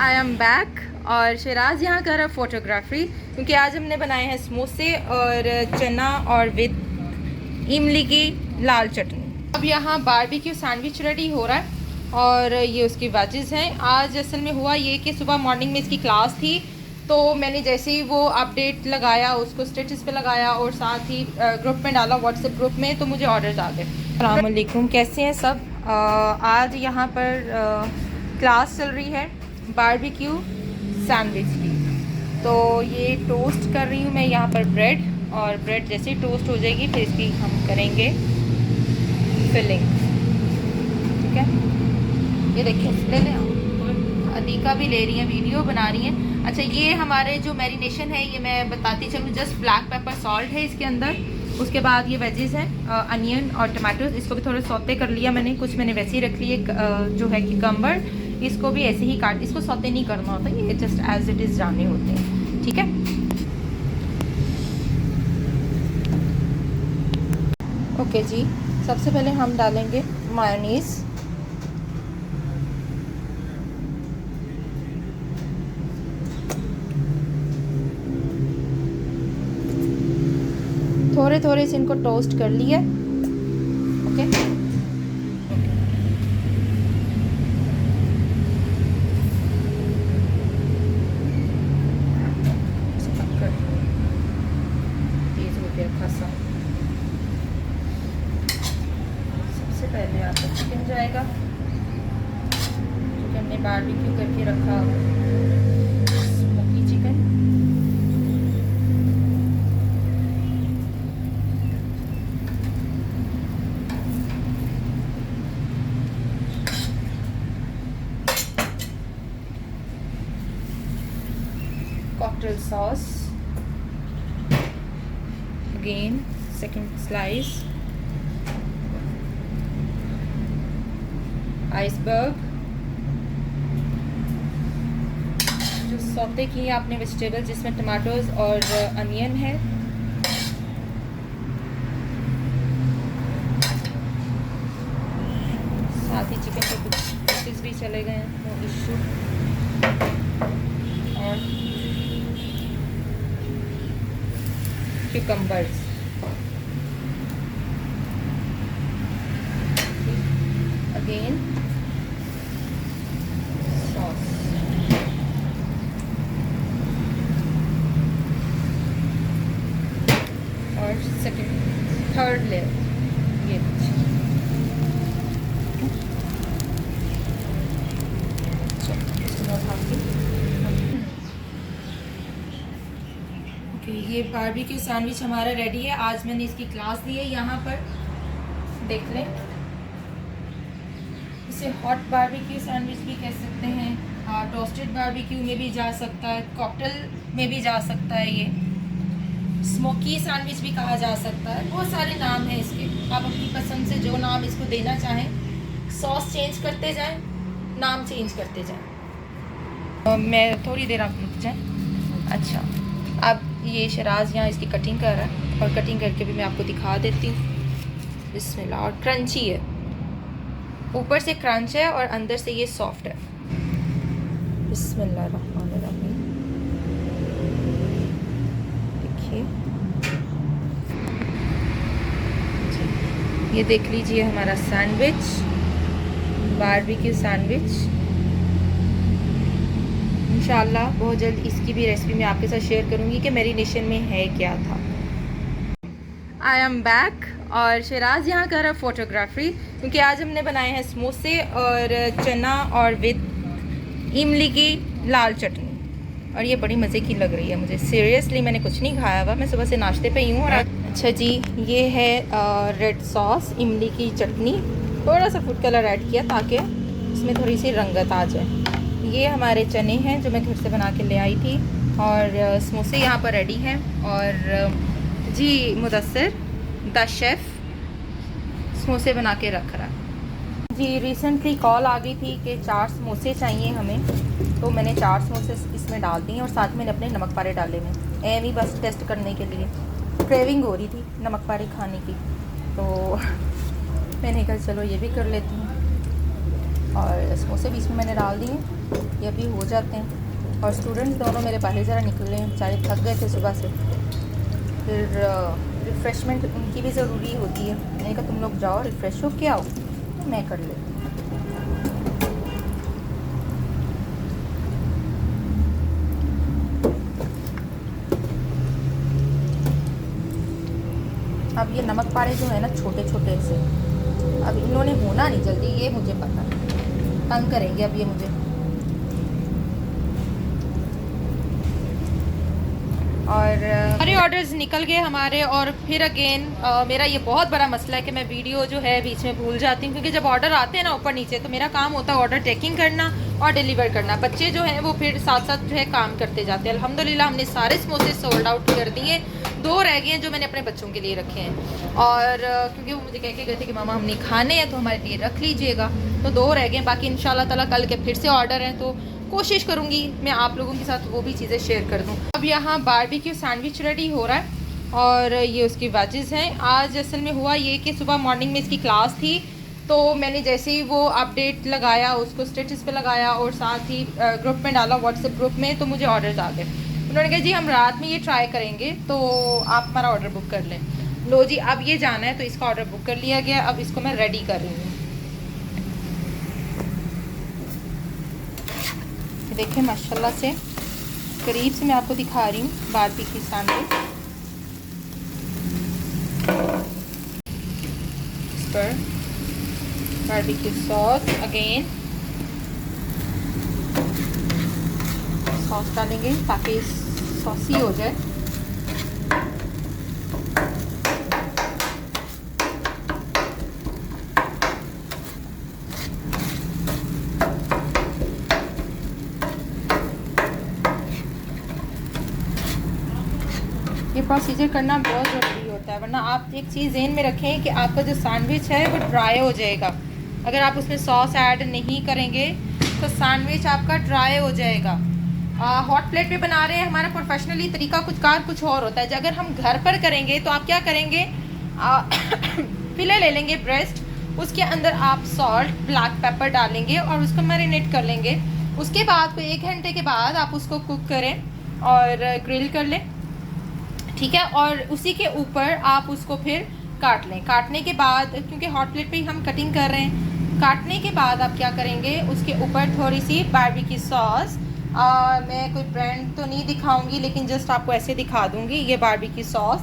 I am back और शिराज यहाँ कर रहा फोटोग्राफी क्योंकि आज हमने बनाए हैं समोसे और चना और विद इमली की लाल चटनी। अब यहाँ बारबेक्यू सैंडविच रेडी हो रहा है और ये उसकी वेजेस हैं। आज असल में हुआ ये कि सुबह मॉर्निंग में इसकी क्लास थी तो मैंने जैसे ही वो अपडेट लगाया उसको स्टेटस पे लगाया और साथ ही ग्रुप में डाला व्हाट्सएप ग्रुप में, तो मुझे ऑर्डर्स आ गए। अस्सलाम वालेकुम, कैसे हैं सब। आज यहाँ पर क्लास चल रही है बारबेक्यू सैंडविच की, तो ये टोस्ट कर रही हूँ मैं यहाँ पर ब्रेड, और ब्रेड जैसे ही टोस्ट हो जाएगी फिर इसकी हम करेंगे फिलिंग। ठीक है, ये देखिए ले लें, अदीका भी ले रही हैं, वीडियो बना रही हैं। अच्छा, ये हमारे जो मैरिनेशन है ये मैं बताती चलूँ, जस्ट ब्लैक पेपर सॉल्ट है इसके अंदर। उसके बाद ये वेजेस हैं, अनियन और टमाटो, इसको भी थोड़े सौते कर लिया मैंने, कुछ मैंने वैसे ही रख लिए। जो है किकम्बर, इसको भी ऐसे ही काट, इसको सौते नहीं करना होता, ये जस्ट एज इट इज़ जाने होते हैं। ठीक है, ओके जी। सबसे पहले हम डालेंगे मायोनीज़, थोड़े थोड़े से इनको टोस्ट कर लिए। ओके, सबसे पहले आपका चिकन जाएगा, चिकन ने बारबेक्यू करके रखा हुआ smoky chicken. cocktail sauce, again second slice, iceberg, जो सौते की है आपने वेजिटेबल जिसमें टमाटोज और अनियन है, साथ ही चिकन के कुछ पीसेस भी चले गए हैं, नो इशू। और cucumbers, again sauce, और थर्ड लेयर ये ये बारबेक्यू सैंडविच हमारा रेडी है। आज मैंने इसकी क्लास दी है, यहाँ पर देख लें। इसे हॉट बारबेक्यू सैंडविच भी कह सकते हैं, टोस्टेड बारबेक्यू में भी जा सकता है, कॉकटेल में भी जा सकता है, ये स्मोकी सैंडविच भी कहा जा सकता है। बहुत सारे नाम हैं इसके, आप अपनी पसंद से जो नाम इसको देना चाहें, सॉस चेंज करते जाएं, नाम चेंज करते जाएं। मैं थोड़ी देर आप रुक जाएं। अच्छा, अब ये शिराज यहाँ इसकी कटिंग कर रहा है और कटिंग करके भी मैं आपको दिखा देती हूँ। बिस्मिल्लाह, और क्रंची है, ऊपर से क्रंच है और अंदर से ये सॉफ्ट है। बिस्मिल्लाह रहमान रहीम, देखिए ये देख लीजिए हमारा सैंडविच, बारबेक्यू सैंडविच। इंशाल्लाह बहुत जल्द इसकी भी रेसिपी मैं आपके साथ शेयर करूंगी कि मैरिनेशन में है क्या था। आई एम बैक और शिराज यहाँ कर रहा फोटोग्राफी क्योंकि आज हमने बनाए हैं समोसे और चना और विद इमली की लाल चटनी, और ये बड़ी मज़े की लग रही है मुझे। सीरियसली मैंने कुछ नहीं खाया हुआ, मैं सुबह से नाश्ते पे ही हूँ। और अच्छा जी, ये है रेड सॉस, इमली की चटनी, थोड़ा सा फूड कलर ऐड किया ताकि इसमें थोड़ी सी रंगत आ जाए। ये हमारे चने हैं जो मैं घर से बना के ले आई थी, और समोसे यहाँ पर रेडी हैं। और जी मुदस्सिर द शेफ़ समोसे बना के रख रहा है जी। रिसेंटली कॉल आ गई थी कि 4 समोसे चाहिए हमें, तो मैंने 4 समोसे इसमें डाल दिए और साथ में अपने नमक पारे डाले में, एम ही बस टेस्ट करने के लिए। क्रेविंग हो रही थी नमक पारे खाने की, तो मैंने कहा चलो ये भी कर लेती हूँ। और समोसे बीच में मैंने डाल दिए, ये अभी हो जाते हैं। और स्टूडेंट्स दोनों मेरे बाहर ज़रा निकल रहे हैं, बेचारे थक गए थे सुबह से, फिर रिफ़्रेशमेंट उनकी भी ज़रूरी होती है। मैंने कहा तुम लोग जाओ रिफ़्रेश हो के आओ, मैं कर लेती हूँ। अब ये नमक पारे जो है ना छोटे छोटे से, अब इन्होंने होना नहीं जल्दी, ये मुझे पता है, तंग करेंगे अब ये मुझे। और सारे ऑर्डर्स निकल गए हमारे। और फिर अगेन मेरा ये बहुत बड़ा मसला है कि मैं वीडियो जो है बीच में भूल जाती हूँ, क्योंकि जब ऑर्डर आते हैं ना ऊपर नीचे, तो मेरा काम होता है ऑर्डर ट्रैकिंग करना और डिलीवर करना। बच्चे जो हैं वो फिर साथ साथ जो है काम करते जाते हैं। अल्हम्दुलिल्लाह हमने सारे समोसे सोल्ड आउट कर दिए, 2 रह गए हैं जो मैंने अपने बच्चों के लिए रखे हैं। और क्योंकि वो मुझे कह के गए थे कि मामा हमने खाने हैं तो हमारे लिए रख लीजिएगा, तो 2 रह गए। बाकी इंशाल्लाह ताला कल के फिर से ऑर्डर हैं, तो कोशिश करूँगी मैं आप लोगों के साथ वो भी चीज़ें शेयर कर दूँ। अब यहाँ बारबेक्यू सैंडविच रेडी हो रहा है और ये उसकी वेजेस हैं। आज असल में हुआ ये कि सुबह मॉर्निंग में इसकी क्लास थी, तो मैंने जैसे ही वो अपडेट लगाया, उसको स्टेटस पे लगाया और साथ ही ग्रुप में डाला, व्हाट्सएप ग्रुप में, तो मुझे ऑर्डर्स आ गए। उन्होंने कहा जी हम रात में ये ट्राई करेंगे, तो आप हमारा ऑर्डर बुक कर लें। लो जी, अब ये जाना है, तो इसका ऑर्डर बुक कर लिया गया। अब इसको मैं रेडी कर रही हूँ। देखें माशाल्लाह से करीब से मैं आपको दिखा रही हूँ बारबेक्यू सैंडविच। इस पर बारबेक्यू सॉस, अगेन सॉस डालेंगे ताकि सॉसी हो जाए। ये प्रोसीजर करना बहुत ज़रूरी होता है, वरना आप एक चीज़ ज़हन में रखें कि आपका जो सैंडविच है वो ड्राई हो जाएगा। अगर आप उसमें सॉस ऐड नहीं करेंगे तो सैंडविच आपका ड्राई हो जाएगा। हॉट प्लेट पे बना रहे हैं, हमारा प्रोफेशनली तरीका कुछ और होता है। अगर हम घर पर करेंगे तो आप क्या करेंगे, फिले ले लेंगे ब्रेस्ट, उसके अंदर आप सॉल्ट, ब्लैक पेपर डालेंगे और उसको मैरिनेट कर लेंगे। उसके बाद कोई 1 घंटे के बाद आप उसको कुक करें और ग्रिल कर लें, ठीक है। और उसी के ऊपर आप उसको फिर काट लें। काटने के बाद, क्योंकि हॉट प्लेट पे ही हम कटिंग कर रहे हैं, काटने के बाद आप क्या करेंगे, उसके ऊपर थोड़ी सी बारबेक्यू सॉस, मैं कोई ब्रांड तो नहीं दिखाऊंगी लेकिन जस्ट आपको ऐसे दिखा दूंगी, ये बारबेक्यू सॉस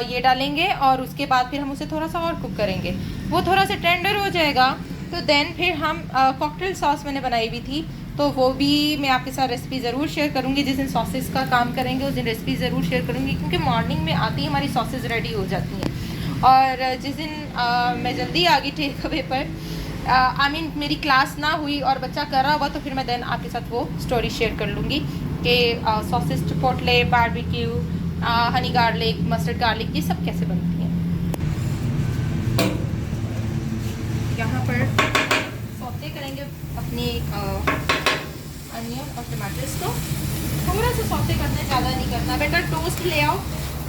ये डालेंगे और उसके बाद फिर हम उसे थोड़ा सा और कुक करेंगे। वो थोड़ा सा टेंडर हो जाएगा तो देन फिर हम कॉकटेल सॉस मैंने बनाई हुई थी, तो वो भी मैं आपके साथ रेसिपी ज़रूर शेयर करूँगी। जिस दिन सॉसेस का काम करेंगे उस दिन रेसिपी ज़रूर शेयर करूँगी, क्योंकि मॉर्निंग में आती ही हमारी सॉसेस रेडी हो जाती हैं। और जिस दिन मैं जल्दी आ गई टेक अवे पर, आई मीन मेरी क्लास ना हुई और बच्चा कर रहा हुआ, तो फिर मैं देन आपके साथ वो स्टोरी शेयर कर लूँगी कि sauces, chipotle, barbecue, Honey garlic, mustard garlic, ये सब कैसे बनती हैं। यहाँ पर सौते करेंगे अपनी अनियन और टमाटर्स को, थोड़ा सा सौते करना है, ज़्यादा नहीं करना। बेटर टोस्ट ले आओ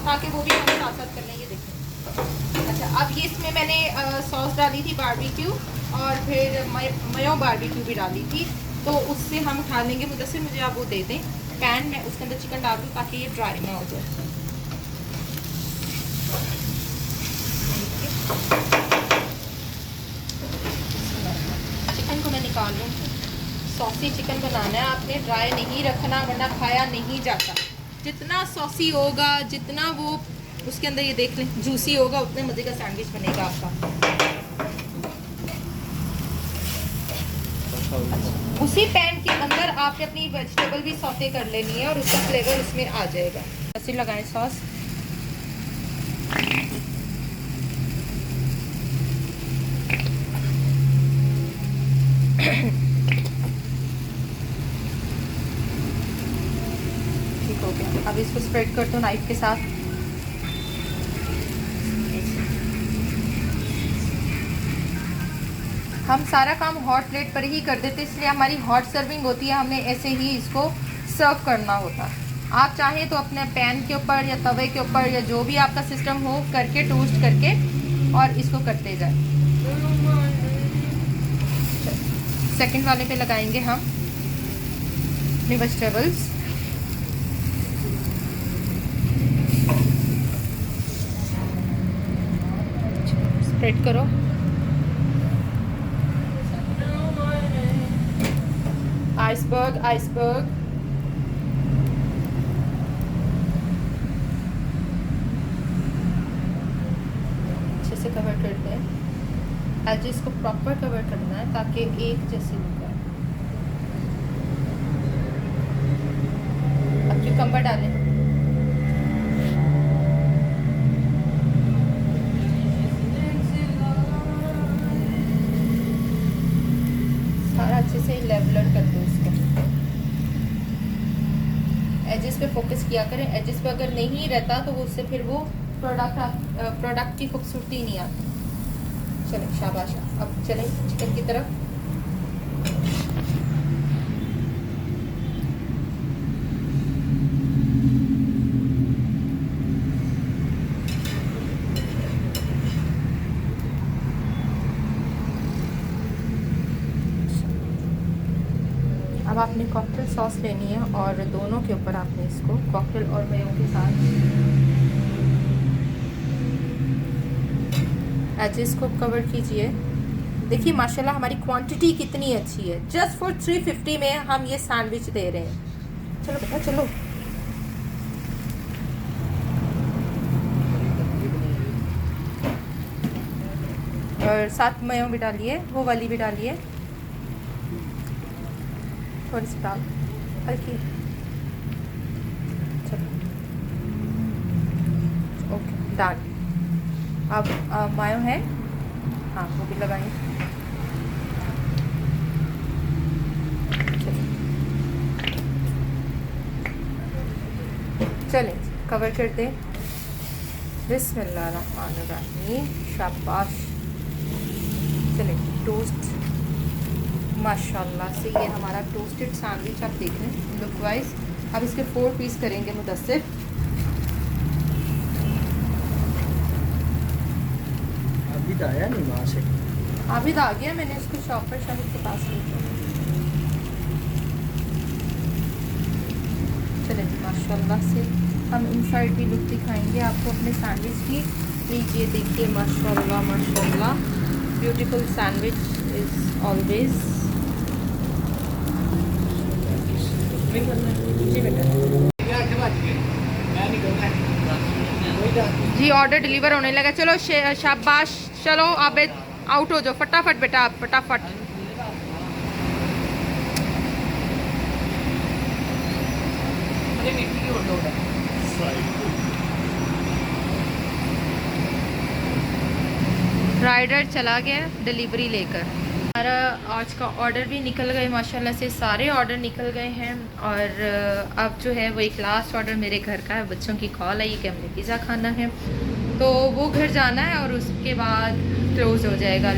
ताकि वो भी हम साथ साथ कर लेंगे। देखिए, अच्छा, अब ये इसमें मैंने सॉस डाली थी बारबेक्यू और फिर मयो बारबेक्यू भी डाली थी, तो उससे हम खा लेंगे। मुझसे मुझे आप वो दे दें पैन में, उसके अंदर चिकन डाल दूँ ताकि ये ड्राई ना हो जाए। चिकन को मैं निकाल लूँ। सॉसी चिकन बनाना है आपने, ड्राई नहीं रखना वरना खाया नहीं जाता। जितना सॉसी होगा, जितना वो उसके अंदर ये देख लें जूसी होगा, उतने मज़े का सैंडविच बनेगा आपका। उसी पैन के अंदर आपने अपनी वेजिटेबल भी सौते कर लेनी है और उसका फ्लेवर उसमें आ जाएगा। ऐसे लगाएं सॉस। ठीक हो गया। अब इसको स्प्रेड कर दो नाइफ के साथ। हम सारा काम हॉट प्लेट पर ही कर देते, इसलिए हमारी हॉट सर्विंग होती है, हमें ऐसे ही इसको सर्व करना होता। आप चाहें तो अपने पैन के ऊपर या तवे के ऊपर या जो भी आपका सिस्टम हो करके, टोस्ट करके और इसको करते जाए। सेकंड वाले पे लगाएंगे हम अपने वेजिटेबल्स। स्प्रेड करो। Iceberg iceberg. अच्छे से कवर करते हैं। एजेस को प्रॉपर कवर करना है ताकि एक जैसे लुक आए। अब क्यूकम्बर डालें। सारा अच्छे से लेवलर कर दो इसको। एजेस पे फोकस किया करें। एजेस पे अगर नहीं रहता तो वो उससे फिर वो प्रोडक्ट की खूबसूरती नहीं आती। चलें शाबाश। अब चलें चिकन की तरफ। अब आपने कॉकटेल सॉस लेनी है और दोनों के ऊपर आपने इसको कॉकटेल और मेयो के साथ एजेस को कवर कीजिए। देखिए माशाल्लाह हमारी क्वांटिटी कितनी अच्छी है। जस्ट फॉर 350 में हम ये सैंडविच दे रहे हैं। चलो बेटा चलो। और साथ मेयो भी डालिए, वो वाली भी डालिए थोड़ी सी डाल हल्की। चलो ओके डाल। अब मायो है, हाँ वो भी लगाएं। चलें कवर कर दें। बिस्मिल्लाहिर्रहमानिर्रहीम। शाबाश। चलें टोस्ट। माशाल्लाह से ये हमारा टोस्टेड सैंडविच आप देख रहे हैं लुक वाइज। अब इसके 4 पीस करेंगे मुदस्सिर। आबिद आया नहीं वहाँ से। आबिद आ गया, मैंने इसको शॉपर शाहिद के पास भेजा। चलें माशाल्लाह से हम इनसाइड भी लुक दिखाएंगे आपको अपने सैंडविच की। लीजिए देखिए माशाल्लाह माशाल्लाह ब्यूटीफुल सैंडविच इज़ ऑलवेज। जी ऑर्डर डिलीवर होने लगा। चलो शाबाश। चलो आबिद आउट हो जाओ फटाफट बेटा, आप फटाफट। राइडर चला गया डिलीवरी लेकर। हमारा आज का ऑर्डर भी निकल गए माशाल्लाह से, सारे ऑर्डर निकल गए हैं। और अब जो है वो एक लास्ट ऑर्डर मेरे घर का है। बच्चों की कॉल आई कि हमने पिज़्ज़ा खाना है, तो वो घर जाना है और उसके बाद क्लोज़ हो जाएगा।